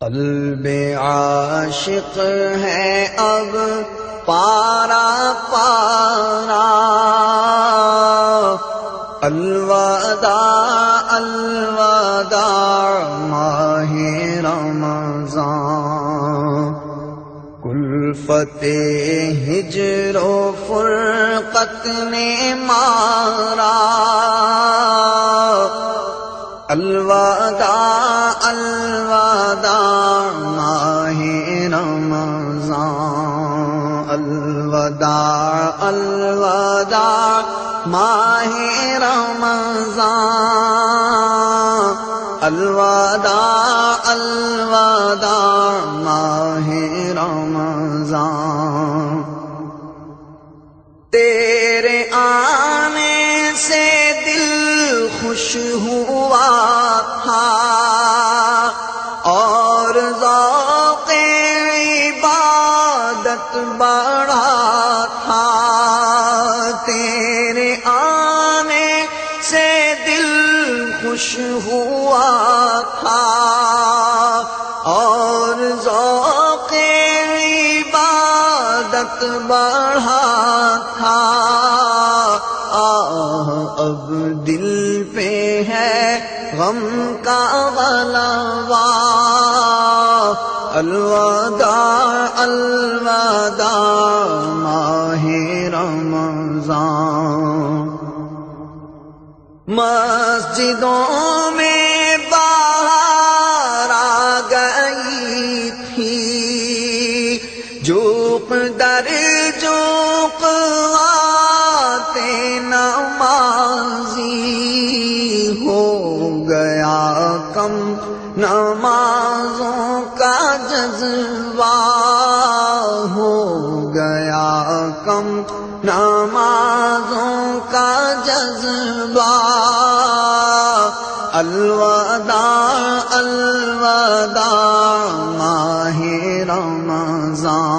قلب عاشق ہے اب پارا پارا، الوداع الوداع ماہ رمضان، کلفت ہجر و فرقت نے مارا، الوداع الوداع ماہ رمضان، الوداع الوداع ماہ رمضان، الوداع الوداع ماہ رمضان، تیرے آنے سے دل خوش ہوا تھا اور ذوق عبادت بڑھا تھا، تیرے آنے سے دل خوش ہوا تھا اور ذوق عبادت بڑھا تھا، اب دل پہ ہے غم کا غلبہ، الوداع الوداع ماہ رمضان، مسجدوں میں بہار آ گئی تھی، جوق در جوق آتے نمازی، ہو گیا کم نمازوں کا جذبہ، ہو گیا کم نمازوں کا جذبہ، الوداع الوداع ماہ رمضان،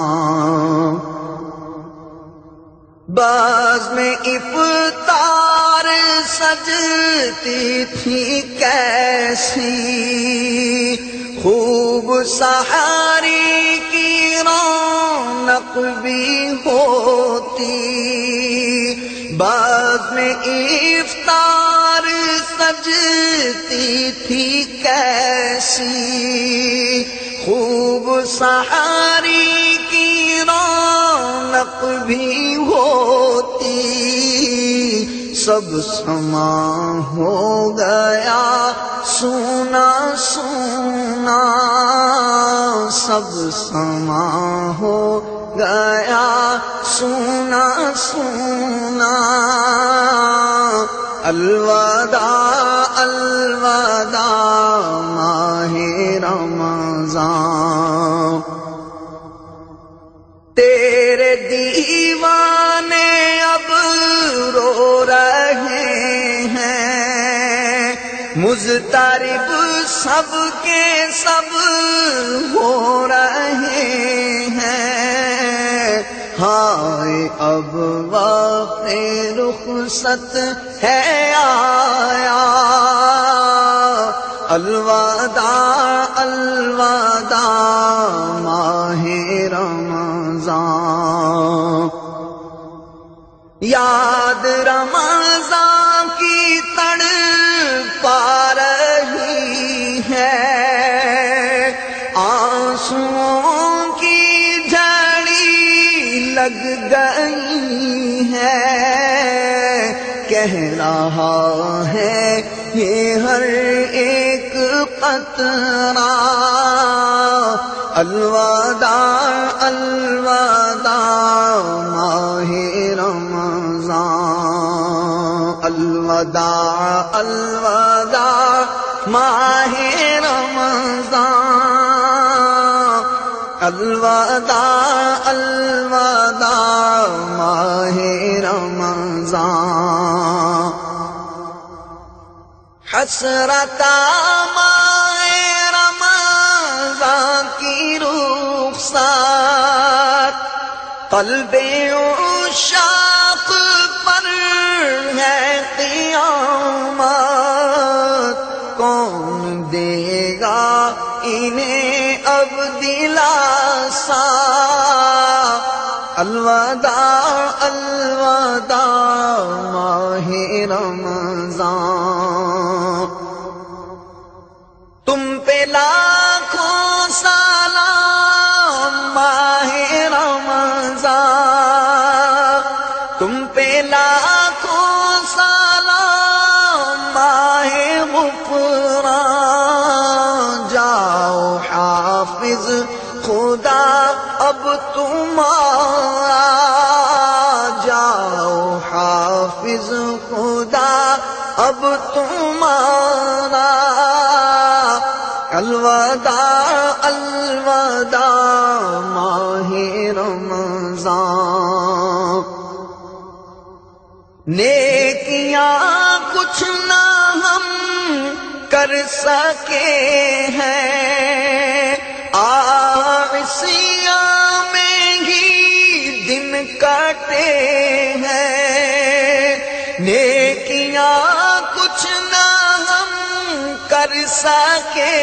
بعض میں افطار سجتی تھی کیسی، خوب سحری کی رونق بھی ہوتی، بعض میں افطار سجتی تھی کیسی، خوب سحری کی رونق بھی ہوتی، سب سما ہو گیا سونا سونا، سب سما ہو گیا سونا سونا، الوداع الوداع ماہ رمضان، تیرے دیوانے اب رو رہے ہیں، مضطرب سب کے سب ہو رہے ہیں، ہائے اب وقت رخصت ہے آیا، الوداع الوداع ماہ رمضان، یاد رمضان کی تڑپا رہی ہے، آنسوؤں کی جھڑی لگ گئی ہے، کہہ رہا ہے یہ ہر ایک قطرہ، الوداع الوداع ماہ رمضان، الوداع الوداع ماہ رمضان، الوداع الوداع ماہ رمضان، حسرت ماہ رمضان کی رخصت، قلب عشاق پر ہے قیامت، کون دے گا انہیں اب دلاسا، الوداع الوداع ماہ رمضان، تم پہ لاکھوں سلام ماہ رمضان، تم پہ لاکھوں سلام ماہ غفران، جاؤ حافظ خدا اب تمہارا، جاؤ حافظ خدا اب تمہارا، الوداع الوداع ماہ رمضان، نیکیاں کچھ نہ ہم کر سکے ہیں، عاصیاں میں ہی دن کٹے ہیں، نیکیاں کچھ نہ ہم کر سکے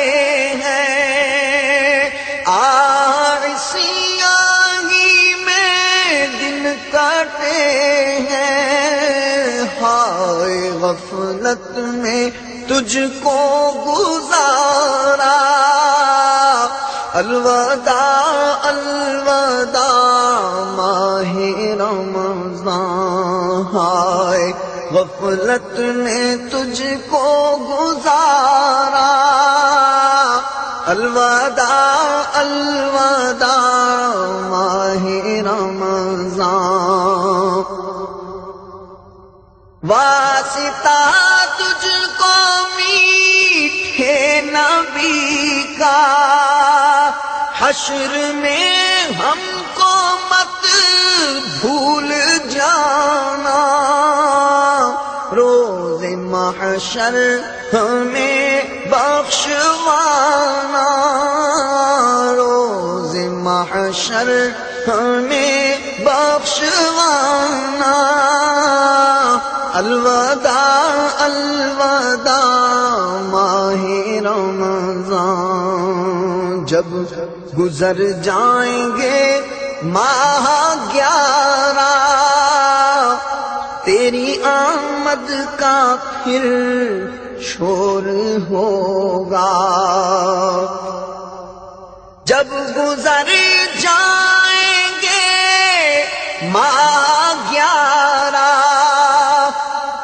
ہیں، عاصیاں ہی میں دن کٹے ہیں، ہائے غفلت میں تجھ کو گزارا، الوداع الوداع ماہ رمضان، ہائے غفلت نے تجھ کو گزارا، الوداع الوداع ماہ رمضان، واسطہ تجھ کو میٹھے نبی کا، حشر میں ہم کو مت بھول جانا، روز محشر ہمیں بخشوانا، روز محشر ہمیں بخشوانا، الوداع الوداع ماہ رمضان، جب گزر جائیں گے ماہ 11، تیری آمد کا پھر شور ہوگا، جب گزر جائیں گے ماہ 11،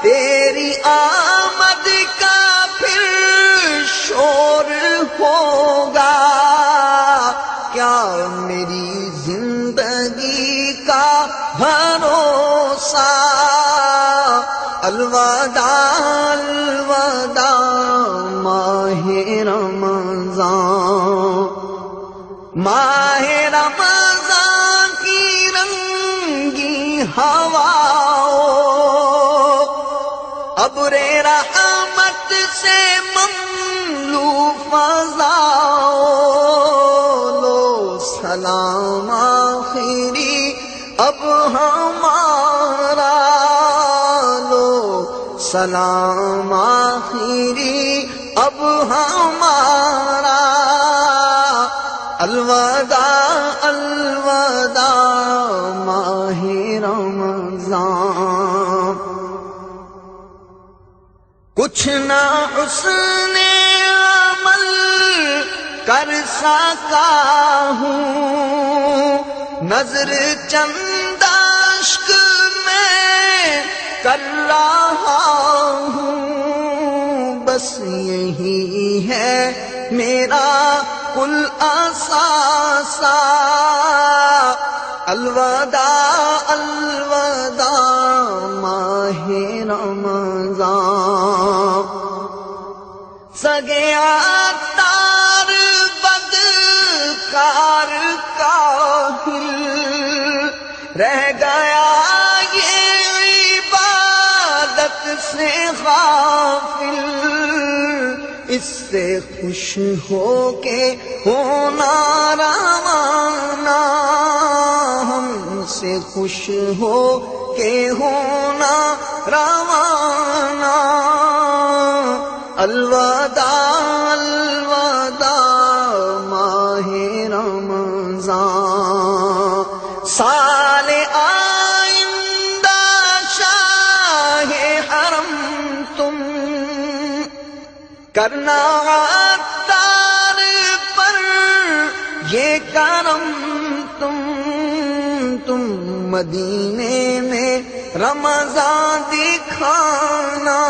تیری آمد کا پھر شور ہوگا، کیا میری زندگی کا بھروسہ، الوداع الوداع ماہ رمضان، ماہ رمضان کی رنگی ہواؤں، ابر رحمت سے مملو فضاؤں، لو سلام آخری اب ہمارا، لو سلام آخری اب ہمارا، الوداع الوداع ماہ رمضان، کچھ نہ حسن عمل کر سکا ہوں، نظر چند اشک میں کر رہا ہوں، بس یہی ہے میرا کل اثاثہ، الوداع الوداع ماہ رمضان، سگے عطار بدکار کاہل، رہ گیا یہ عبادت سے غافل، اس سے خوش ہو کے ہونا روانہ، ہم سے خوش ہو کے ہونا روانہ، الوداع الوداع کرنا عطار پر یہ کرم تم مدینے میں رمضان دکھانا.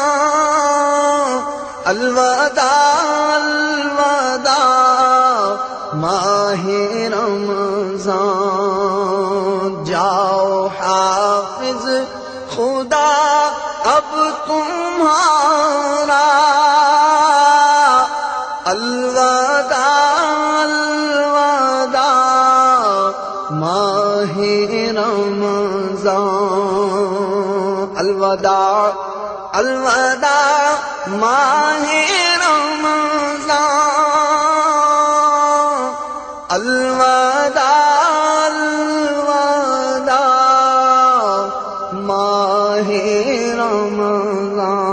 الوداع الوداع ماہ رمضان، جاؤ حافظ خدا اب تمہارا. الوداع الوداع ماہ رمضان، الوداع الوداع ماہ رمضان، الوداع الوداع ماہ رمضان.